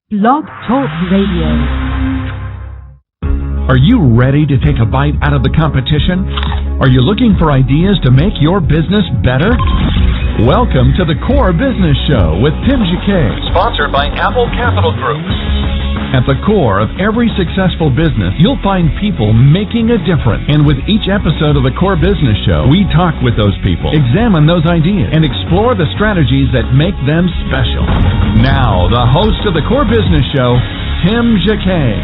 Blog Talk Radio. Are you ready to take a bite out of the competition? Are you looking for ideas to make your business better? Welcome to the Core Business Show with Tim Jacquet, sponsored by Apple Capital Group. At the core of every successful business, you'll find people making a difference. And with each episode of the Core Business Show, we talk with those people, examine those ideas, and explore the strategies that make them special. Now, the host of the Core Business Show, Tim Jacquet.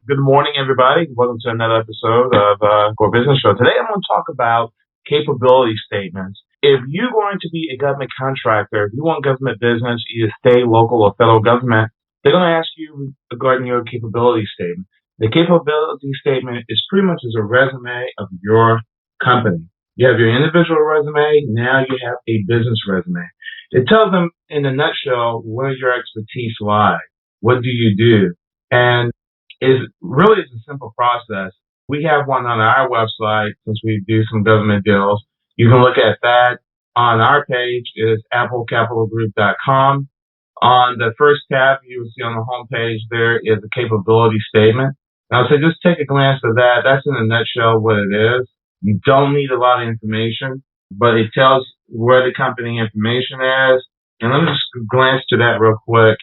Good morning, everybody. Welcome to another episode of Core Business Show. Today, I'm going to talk about capability statements. If you're going to be a government contractor, if you want government business, either state, local, or federal government, they're going to ask you regarding your capability statement. The capability statement is pretty much as a resume of your company. You have your individual resume, now you have a business resume. It tells them in a nutshell where your expertise lies. What do you do? And it's really a simple process. We have one on our website since we do some government deals. You can look at that. On our page is applecapitalgroup.com. On the first tab, you will see on the home page there is a capability statement. Now, so just take a glance at that. That's in a nutshell what it is. You don't need a lot of information, but it tells where the company information is. And let me just glance to that real quick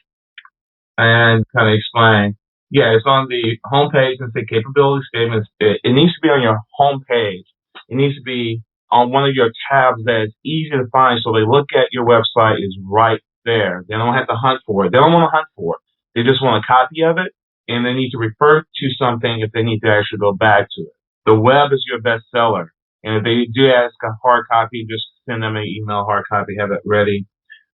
and kind of explain. Yeah, it's on the home page and say capability statements. It needs to be on your home page. It needs to be on one of your tabs that is easy to find, so they look at your website is right there. They don't have to hunt for it. They don't want to hunt for it. They just want a copy of it, and they need to refer to something if they need to actually go back to it. The web is your best seller, and if they do ask a hard copy, just send them an email hard copy, have it ready.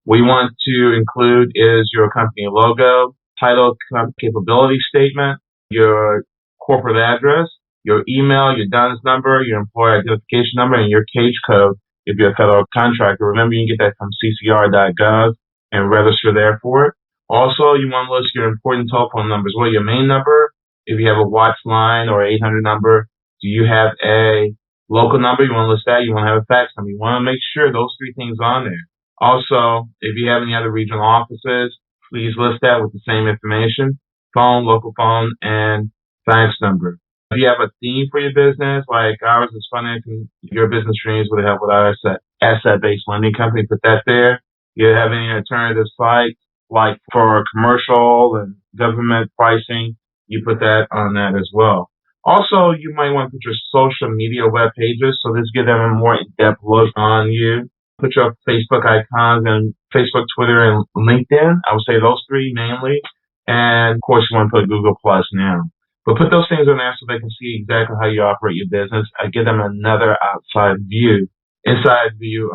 What you want to include is your company logo, title, capability statement, your corporate address, your email, your DUNS number, your employer identification number, and your CAGE code if you're a federal contractor. Remember, you can get that from ccr.gov and register there for it. Also, you want to list your important telephone numbers. What your main number? If you have a Watts line or 800 number, do you have a local number? You want to list that. You want to have a fax number. You want to make sure those three things on there. Also, if you have any other regional offices, please list that with the same information: phone, local phone, and fax number. If you have a theme for your business, like ours is financing your business dreams with help with our asset-based lending company, put that there. You have any alternative sites, like for commercial and government pricing, you put that on that as well. Also, you might want to put your social media web pages, so this gives them a more in-depth look on you. Put your Facebook icons and Facebook, Twitter, and LinkedIn. I would say those three mainly. And of course, you want to put Google Plus now. But put those things on there so they can see exactly how you operate your business. I give them another inside view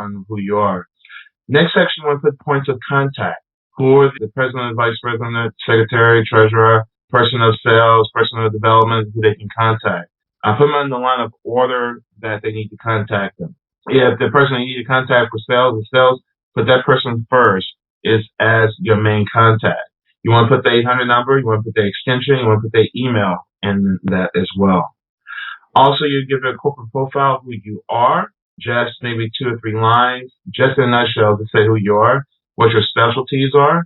on who you are. Next section, you want to put points of contact. Who are the president, vice president, secretary, treasurer, person of sales, person of development, who they can contact. I put them in the line of order that they need to contact them. If the person you need to contact for sales, put that person first is as your main contact. You want to put the 800 number, you want to put the extension, you want to put the email in that as well. Also, you give it a corporate profile, who you are, just maybe 2 or 3 lines, just in a nutshell to say who you are, what your specialties are,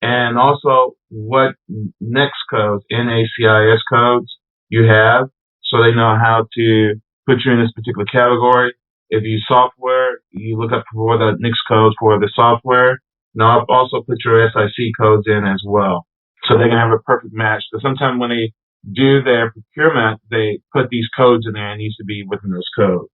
and also what NAICS codes, NAICS codes you have, so they know how to put you in this particular category. If you software, you look up for the NAICS codes for the software. Now, also put your SIC codes in as well, so they can have a perfect match. Because sometimes when they do their procurement, they put these codes in there, and it needs to be within those codes.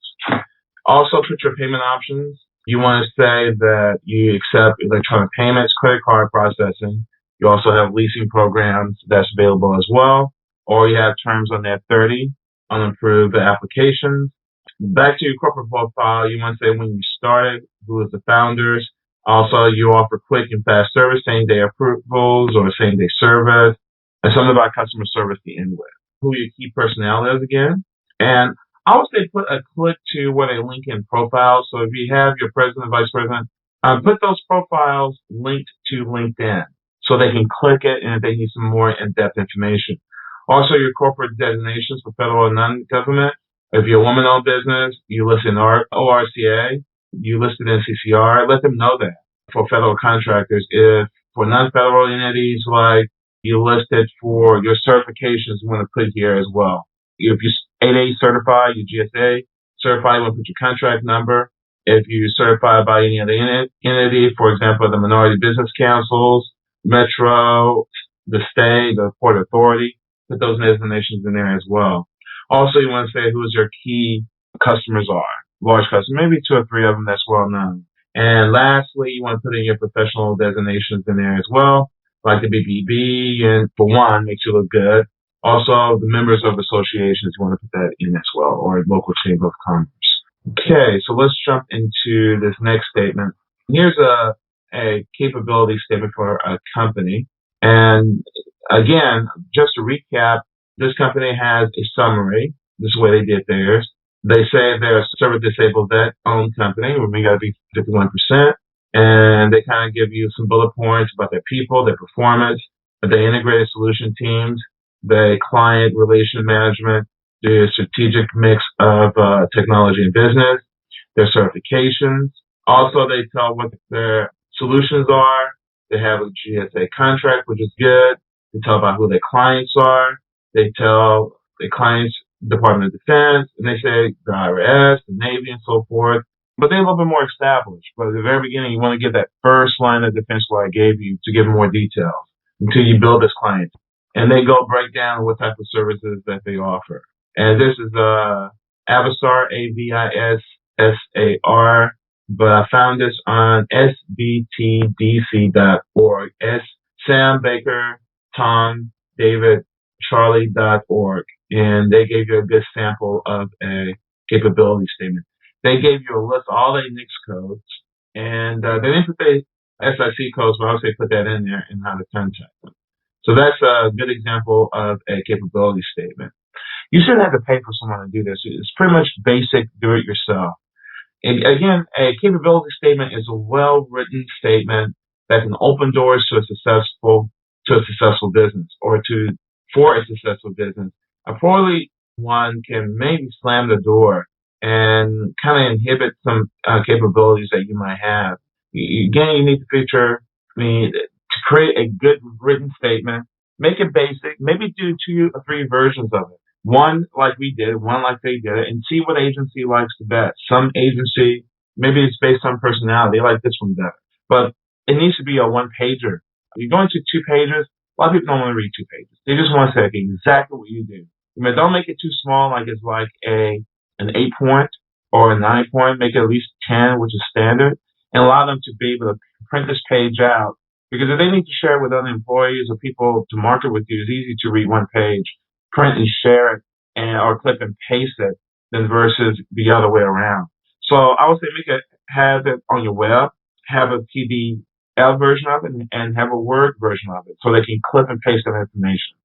Also, put your payment options. You want to say that you accept electronic payments, credit card processing. You also have leasing programs that's available as well, or you have terms on that 30 unapproved applications. Back to your corporate profile, you want to say when you started, who is the founders. Also, you offer quick and fast service, same-day approvals or same-day service, and something about customer service to end with. Who your key personnel is again. And I would say put a click to what a LinkedIn profile. So if you have your president, vice president, put those profiles linked to LinkedIn so they can click it and if they need some more in-depth information. Also, your corporate designations for federal and non-government. If you're a woman-owned business, you list in ORCA, you listed in CCR, let them know that. for federal contractors. If for non-federal entities, like you listed for your certifications, you want to put here as well. If you're 8A certified, your GSA certified, you want to put your contract number. If you're certified by any other entity, for example, the Minority Business Councils, Metro, the state, the Port Authority, put those designations in there as well. Also, you want to say who your key customers are, large customers, maybe 2 or 3 of them that's well known. And lastly, you want to put in your professional designations in there as well, like the BBB, and for one, makes you look good. Also, the members of associations, you want to put that in as well, or local chamber of commerce. Okay, so let's jump into this next statement. Here's a capability statement for a company. And again, just to recap, this company has a summary. This is the way they did theirs. They say they're a service-disabled vet-owned company. We got to be 51%. And they kind of give you some bullet points about their people, their performance, their integrated solution teams, their client relation management, their strategic mix of technology and business, their certifications. Also, they tell what their solutions are. They have a GSA contract, which is good. They tell about who their clients are. They tell the clients Department of Defense, and they say the IRS, the Navy, and so forth. But they're a little bit more established. But at the very beginning, you want to give that first line of defense what I gave you to give more details until you build this client. And they go break down what type of services that they offer. And this is Avisar, Avisar, but I found this on sbtdc.org, Sam Baker, Tom, David, Charlie.org. And they gave you a good sample of a capability statement. They gave you a list of all the NICS codes, and they didn't put the SIC codes, but I would say put that in there and how to contact them. So that's a good example of a capability statement. You shouldn't have to pay for someone to do this. It's pretty much basic do-it-yourself. And again, a capability statement is a well-written statement that can open doors to a successful business or for a successful business. A poorly one can maybe slam the door and kind of inhibit some capabilities that you might have. Again, you need to to create a good written statement, make it basic, maybe do 2 or 3 versions of it. One like we did, one like they did it, and see what agency likes the best. Some agency, maybe it's based on personality, they like this one better. But it needs to be a 1-pager. You're going to 2 pages, a lot of people don't want to read 2 pages. They just want to say exactly what you do. Don't make it too small, like it's like an 8-point or a 9-point. Make it at least 10, which is standard, and allow them to be able to print this page out. Because if they need to share it with other employees or people to market with you, it's easy to read 1 page, print and share it, or clip and paste it, than versus the other way around. So I would say have it on your web, have a PDF version of it, and have a Word version of it, so they can clip and paste that information.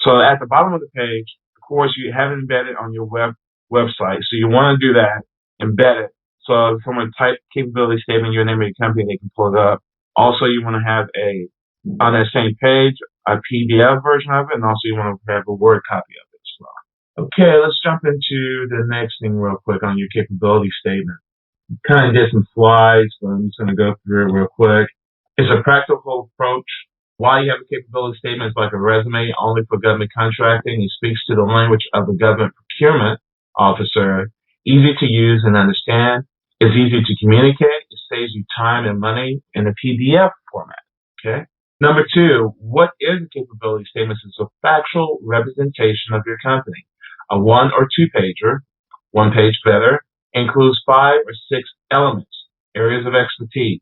So at the bottom of the page, of course, you have it embedded on your website. So you want to do that, embed it. So if someone type capability statement, your name of your company, they can pull it up. Also, you want to have on that same page, a PDF version of it, and also you want to have a Word copy of it as well. Okay, let's jump into the next thing real quick on your capability statement. Kind of did some slides, so I'm just going to go through it real quick. It's a practical approach. Why you have a capability statement is like a resume only for government contracting. It speaks to the language of a government procurement officer. Easy to use and understand. It's easy to communicate. It saves you time and money in a PDF format. Okay. Number 2, what is a capability statement? It's a factual representation of your company. A 1 or 2-pager, 1 page better, includes 5 or 6 elements, areas of expertise,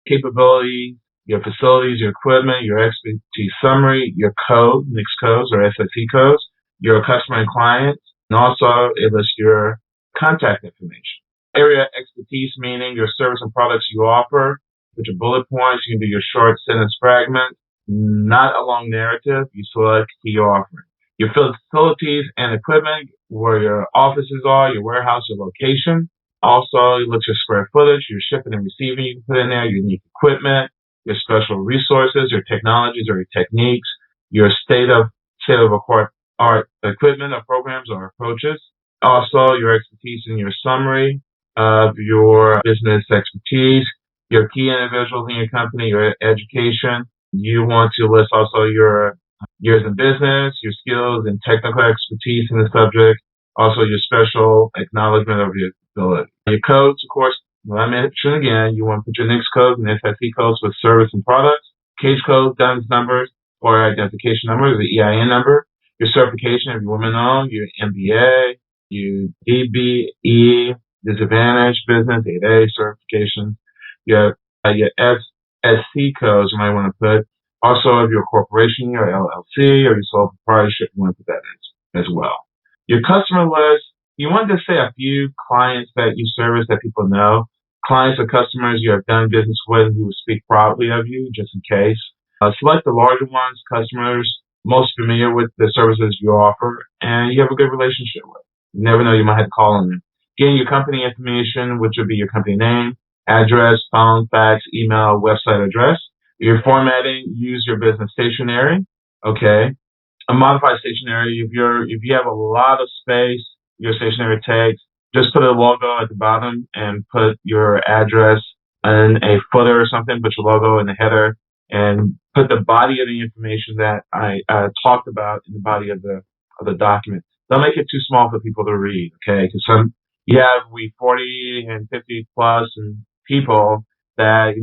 capability, your facilities, your equipment, your expertise summary, your code, NICS codes or SIC codes, your customer and clients, and also it lists your contact information. Area expertise meaning your service and products you offer, with your bullet points. You can do your short sentence fragment, not a long narrative. You select key offering. Your facilities and equipment, where your offices are, your warehouse, your location. Also, you look at your square footage, your shipping and receiving you can put in there, your unique equipment, your special resources, your technologies or your techniques, your state of art equipment or programs or approaches. Also, your expertise in your summary of your business expertise, your key individuals in your company, your education. You want to list also your years in business, your skills and technical expertise in the subject, also your special acknowledgement of your ability. Your codes, of course, well, I mentioned again, you want to put your NICS codes and SIC codes for service and products, case codes, DUNS numbers, or identification number, the EIN number, your certification if you're women-owned, your MBA, your DBE, disadvantaged business, 8A certification, your SSC codes you might want to put. Also, if you're a corporation, your LLC, or your sole proprietorship, you want to put that in as well. Your customer list, you want to say a few clients that you service that people know. Clients or customers you have done business with who will speak proudly of you, just in case. Select the larger ones, customers most familiar with the services you offer, and you have a good relationship with. You never know, you might have to call on them. Getting your company information, which would be your company name, address, phone, fax, email, website address. Your formatting, use your business stationery. Okay. A modified stationery, if you have a lot of space, your stationery tags, just put a logo at the bottom and put your address in a footer or something, put your logo in the header, and put the body of the information that I talked about in the body of the document. Don't make it too small for people to read, okay? Because you have 40 and 50 plus and people that,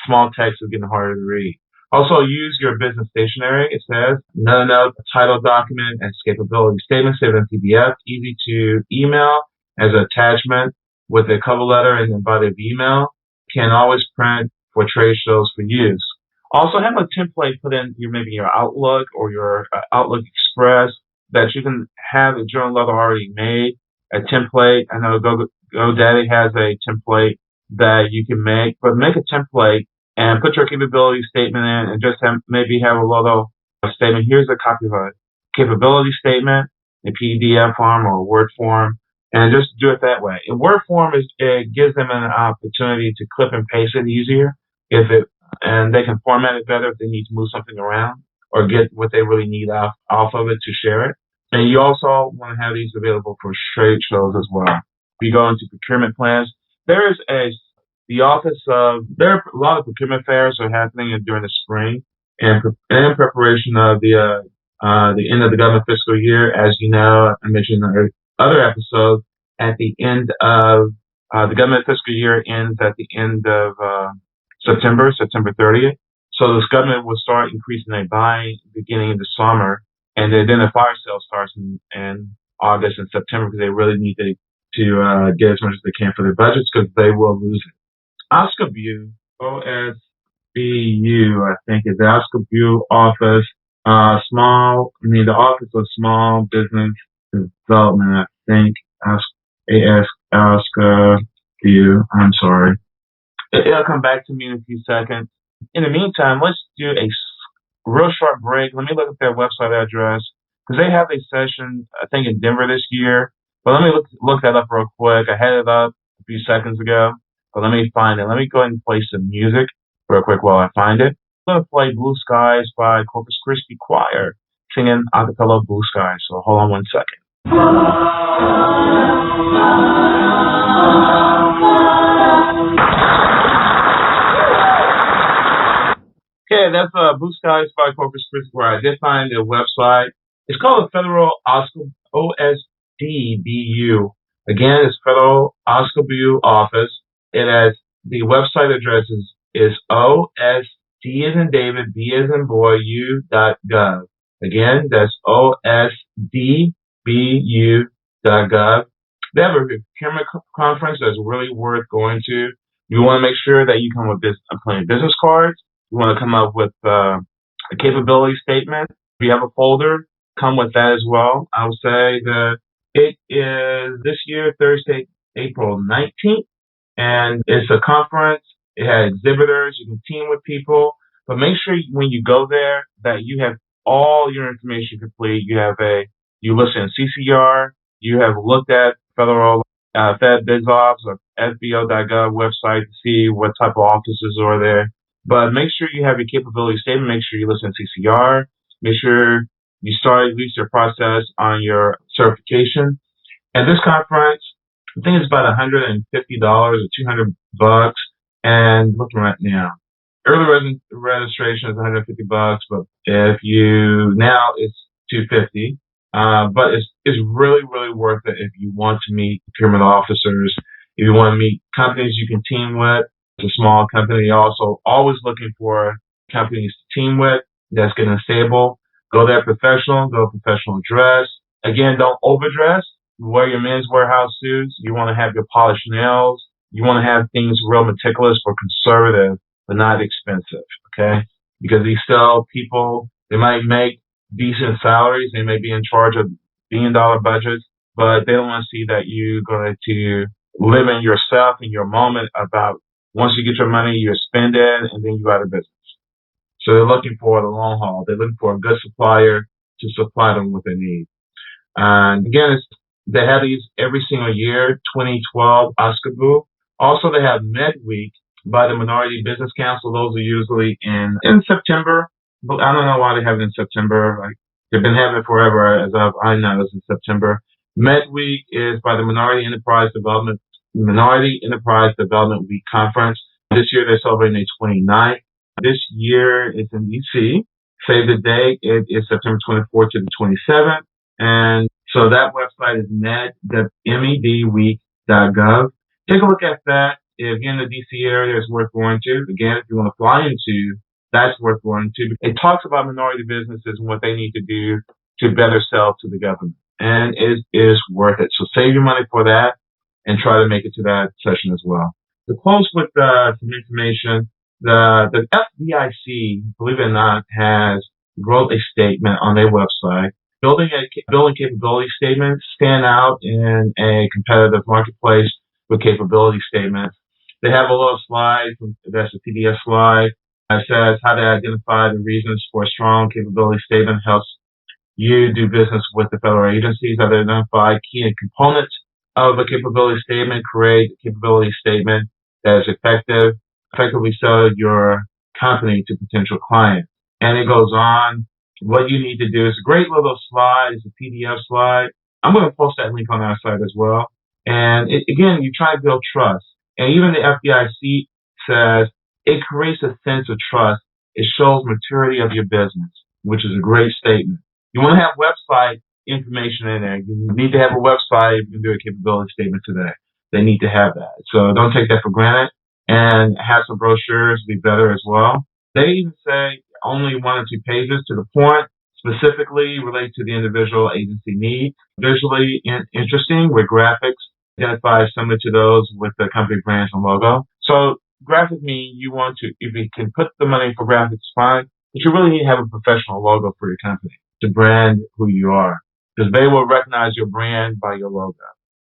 small text is getting harder to read. Also, use your business stationery. It says, note, title document, and escapability statement, save in PDF, easy to email as an attachment with a cover letter and the body of email. Can always print for trade shows for use. Also, have a template put in maybe your Outlook or your Outlook Express that you can have the journal letter already made. A template. I know GoDaddy has a template that you can make, but make a template and put your capability statement in and just maybe have a little statement. Here's a copy of a capability statement in PDF form or Word form, and just do it that way. In Word form, it gives them an opportunity to clip and paste it easier and they can format it better if they need to move something around or get what they really need off of it to share it. And you also want to have these available for trade shows as well. If you go into procurement plans, there are a lot of procurement fairs are happening during the spring and in preparation of the end of the government fiscal year. As you know, I mentioned in other episodes, at the end of the government fiscal year ends at the end of September 30th. So this government will start increasing their buying beginning in the summer, and then the fire sale starts in August and September because they really need to get as much as they can for their budgets because they will lose it. OSCOBU, OSBU, I think is the OSCOBU office. The Office of Small Business Development, I think. OSCOBU. I'm sorry. It'll come back to me in a few seconds. In the meantime, let's do a real short break. Let me look at their website address because they have a session, I think, in Denver this year. But let me look that up real quick. I had it up a few seconds ago, but let me find it. Let me go ahead and play some music real quick while I find it. I'm going to play Blue Skies by Corpus Christi Choir, singing a cappella Blue Skies. So hold on one second. Okay, that's Blue Skies by Corpus Christi Choir. I did find their website. It's called the Federal OSDBU. Again, it's Federal OSCOBU office. It has the website address is OSD as in David, B as in boy, U.gov. Again, that's OSDBU.gov. They have a procurement conference that's really worth going to. You want to make sure that you come with plenty of business cards. You want to come up with a capability statement. If you have a folder, come with that as well. I would say that it is this year, Thursday, April 19th, and it's a conference. It has exhibitors. You can team with people, but make sure when you go there that you have all your information complete. You listen to CCR. You have looked at federal Fed BizOps or FBO.gov website to see what type of offices are there. But make sure you have your capability statement. Make sure you listen to CCR. Make sure you start at least your process on your certification. And this conference, I think it's about $150 or $200. And looking right now, early registration is $150, but if you now it's $250. But it's really really worth it if you want to meet procurement officers, if you want to meet companies you can team with. It's a small company. Also, always looking for companies to team with that's going to stable. Go there professional. Go professional dress. Again, don't overdress. Wear your men's warehouse suits. You want to have your polished nails. You want to have things real meticulous or conservative, but not expensive. Okay, because these sell people, they might make decent salaries. They may be in charge of $1 billion budgets, but they don't want to see that you're going to live in yourself in your moment about once you get your money, you spend it, and then you out of business. So they're looking for the long haul. They're looking for a good supplier to supply them what they need. And again, they have these every single year, 2012 OSCABoo. Also, they have Midweek by the Minority Business Council. Those are usually in September. But I don't know why they have it in September. Like they've been having it forever, as I know, it's in September. Midweek is by the Minority Enterprise Development Week Conference. This year they're celebrating their 29th. This year it's in DC. Save the date. It is September 24th to the 27th. And so that website is medweek.gov. Take a look at that. If you're in the DC area, it's worth going to. Again, if you want to fly into, that's worth going to. It talks about minority businesses and what they need to do to better sell to the government. And it is worth it. So save your money for that and try to make it to that session as well. To close with some information, the FDIC, believe it or not, wrote a statement on their website. Building capability statements stand out in a competitive marketplace with capability statements. They have a little slide, that's a PDF slide, that says how to identify the reasons for a strong capability statement helps you do business with the federal agencies, how to identify key components of a capability statement, create a capability statement that is effectively sell your company to potential clients. And it goes on. What you need to do is a great little slide. It's a PDF slide. I'm going to post that link on our site as well. And again, you try to build trust. And even the FDIC says it creates a sense of trust. It shows maturity of your business, which is a great statement. You want to have website information in there. You need to have a website if you can do a capability statement today. They need to have that. So don't take that for granted. And have some brochures be better as well. They even say only 1 or 2 pages to the point, specifically relate to the individual agency needs. Visually interesting with graphics, identify similar to those with the company brands and logo. So graphic mean you want to, if you can put the money for graphics, fine, but you really need to have a professional logo for your company to brand who you are, because they will recognize your brand by your logo.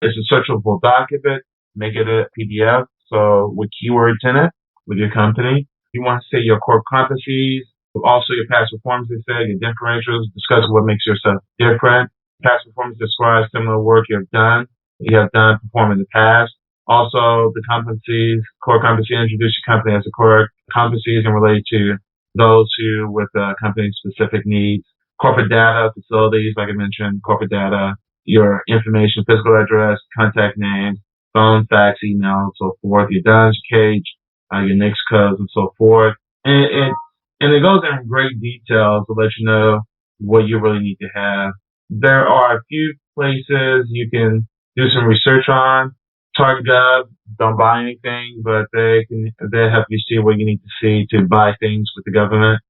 It's a searchable document, make it a PDF, so with keywords in it, with your company. You want to say your core competencies, also your past performance, they say, your differentials, discuss what makes yourself different. Past performance describes similar work you have done perform in the past. Also, the competencies, core competency, introduce your company as a core competencies and relate to those who with company-specific needs. Corporate data, facilities, like I mentioned, corporate data, your information, physical address, contact names, phone, fax, email, and so forth, your DUNS, your CAGE, your NAICS codes, and so forth. And it goes in great detail to let you know what you really need to have. There are a few places you can do some research on. TargetGov, don't buy anything, but they help you see what you need to see to buy things with the government.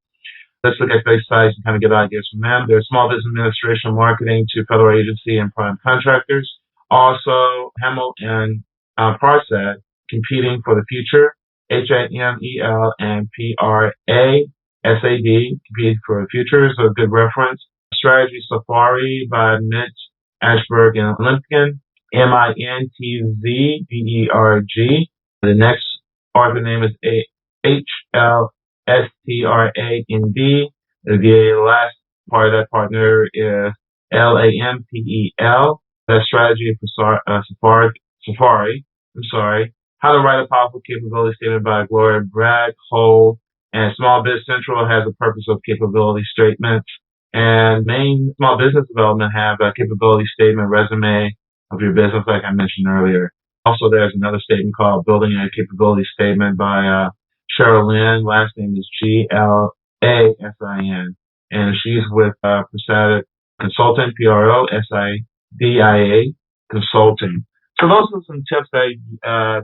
Let's look at base sites and kind of get ideas from them. There's Small Business Administration marketing to federal agency and prime contractors. Also, Hamel and Parsad, competing for the future. HAMEL and PRASAD, competing for the future, so a good reference. Strategy Safari by Mitch Ashberg and Olympian. MINTZBERG. The next author name is HLSTRAND. The last part of that partner is LAMPEL. That's Strategy for Safari. How to Write a Powerful Capability Statement by Gloria Bragg, Whole. And Small Biz Central has a purpose of capability statements. And Maine Small Business Development have a capability statement resume of your business, like I mentioned earlier. Also, there's another statement called Building a Capability Statement by Cheryl Lynn. Last name is Glasin. And she's with Presidia Consulting, Prosidia Consulting. So those are some tips that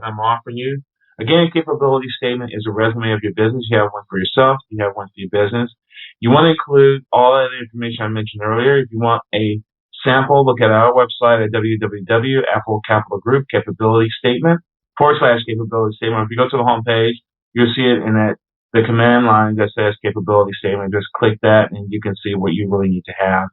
I'm offering you. Again, a capability statement is a resume of your business. You have one for yourself. You have one for your business. You want to include all of the information I mentioned earlier. If you want a sample, look at our website at www.applecapitalgroup capability statement /capability statement. If you go to the home page, you'll see it in the command line that says capability statement. Just click that and you can see what you really need to have.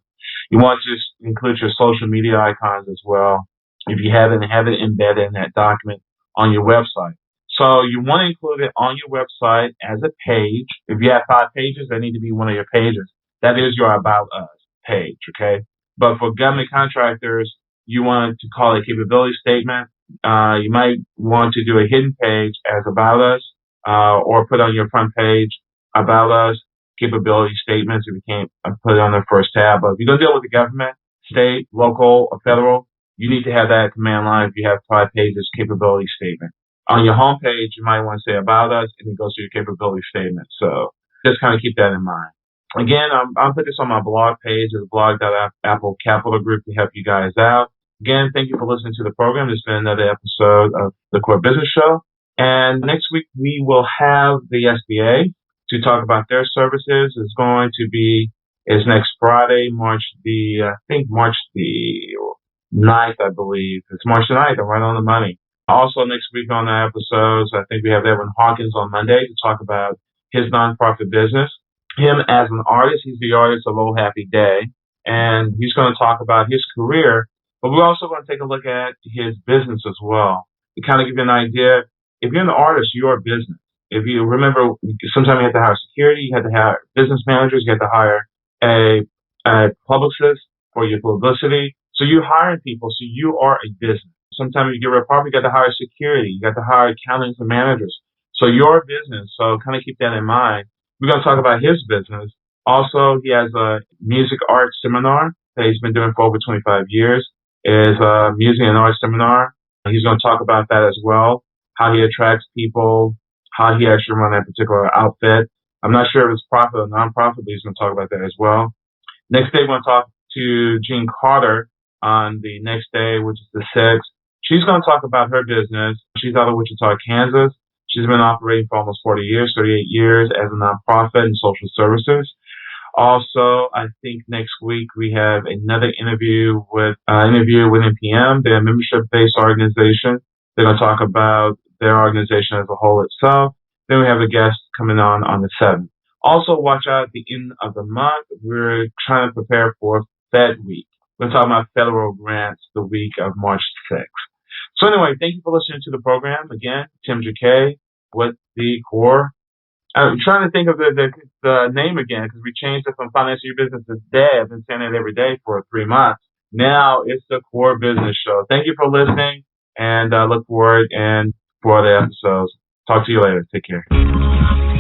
You want to just include your social media icons as well. If you have it embedded in that document on your website. So you want to include it on your website as a page. If you have 5 pages, that need to be one of your pages. That is your About Us page, okay? But for government contractors, you want to call it a capability statement. You might want to do a hidden page as About Us, or put on your front page About Us, capability statements if you can't put it on the first tab. But if you're going to deal with the government, state, local, or federal, you need to have that command line if you have 5 pages capability statement. On your home page, you might want to say About Us, and it goes to your capability statement. So just kind of keep that in mind. Again, I'll put this on my blog page at blog.apple Capital Group to help you guys out. Again, thank you for listening to the program. This has been another episode of the Core Business Show. And next week, we will have the SBA to talk about their services. It's next Friday, March the 9th, I believe. It's March the 9th. I'm right on the money. Also, next week on the episodes, I think we have Evan Hawkins on Monday to talk about his nonprofit business. Him as an artist, he's the artist of Oh Happy Day, and he's going to talk about his career, but we're also going to take a look at his business as well to kind of give you an idea. If you're an artist, you're a business. If you remember, sometimes you have to hire security, you have to hire business managers, you have to hire a publicist for your publicity. So you're hiring people, so you are a business. Sometimes you get rid of property, you got to hire security, you got to hire accountants and managers. So you're a business, so kind of keep that in mind. We're going to talk about his business. Also, he has a music art seminar that he's been doing for over 25 years. It's a music and art seminar. He's going to talk about that as well, how he attracts people, how he actually runs that particular outfit. I'm not sure if it's profit or non-profit, but he's going to talk about that as well. Next day, we're going to talk to Jean Carter on the next day, which is the 6th. She's going to talk about her business. She's out of Wichita, Kansas. She's been operating for almost 38 years as a nonprofit in social services. Also, I think next week we have another interview with NPM, their membership-based organization. They're going to talk about their organization as a whole itself. Then we have a guest coming on the 7th. Also, watch out at the end of the month. We're trying to prepare for Fed Week. We're talking about federal grants the week of March 6th. So anyway, thank you for listening to the program. Again, Tim Jacquet with the Core. I'm trying to think of the name again because we changed it from Financial Your Business Today. I've been saying it every day for 3 months. Now it's the Core Business Show. Thank you for listening, and I look forward for the episodes. Talk to you later. Take care.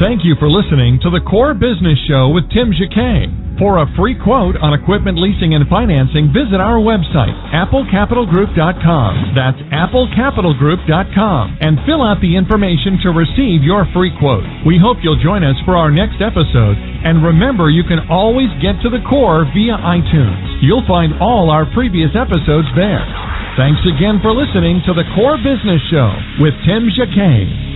Thank you for listening to the Core Business Show with Tim Jacquet. For a free quote on equipment leasing and financing, visit our website, applecapitalgroup.com. That's applecapitalgroup.com. And fill out the information to receive your free quote. We hope you'll join us for our next episode. And remember, you can always get to the Core via iTunes. You'll find all our previous episodes there. Thanks again for listening to the Core Business Show with Tim Jacquet.